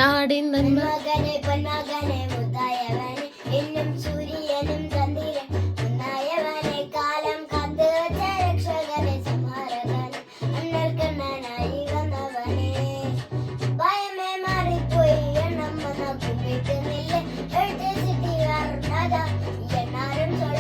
നാടിൻ മകനെ പൊന്മകനെ മുത്തായവനെ എന്നും സൂര്യനും ചന്ദ്രൻ ഒന്നായവനെ കാലം കാത്ത് വെച്ച രക്ഷകനെ സംഹാരകനെ അന്നൽക്കണ്ണനായി വന്നവനെ ഭയമേ മാറിപ്പോയി എണ്ണം വന്ന കുമ്പിട്ടുന്നില്ല എഴുത്ത് സിറ്റി വർണ്ണത എന്നാരും ചൊല്ല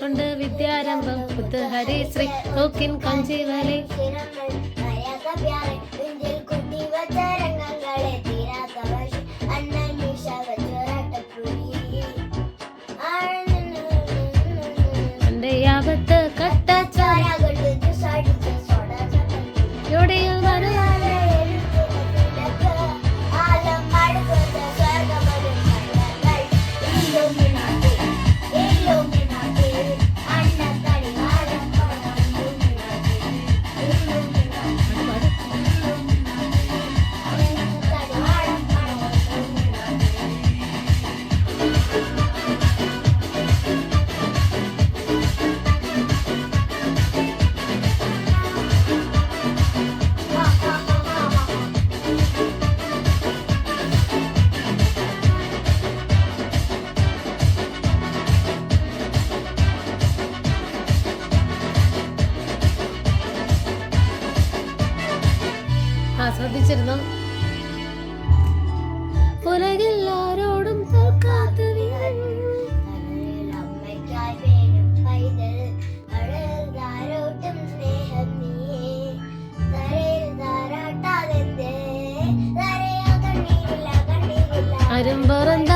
കൊണ്ട് വിദ്യാരംഭം ഹരിശ്രീ നോക്കിൻ കഞ്ചിവലി എന്റെ യാവത്ത് കട്ടച്ചോടയിൽ ശ്രദ്ധിച്ചിരുന്നു. ഉലകെല്ലാരോടും അരുമ്പറന്ത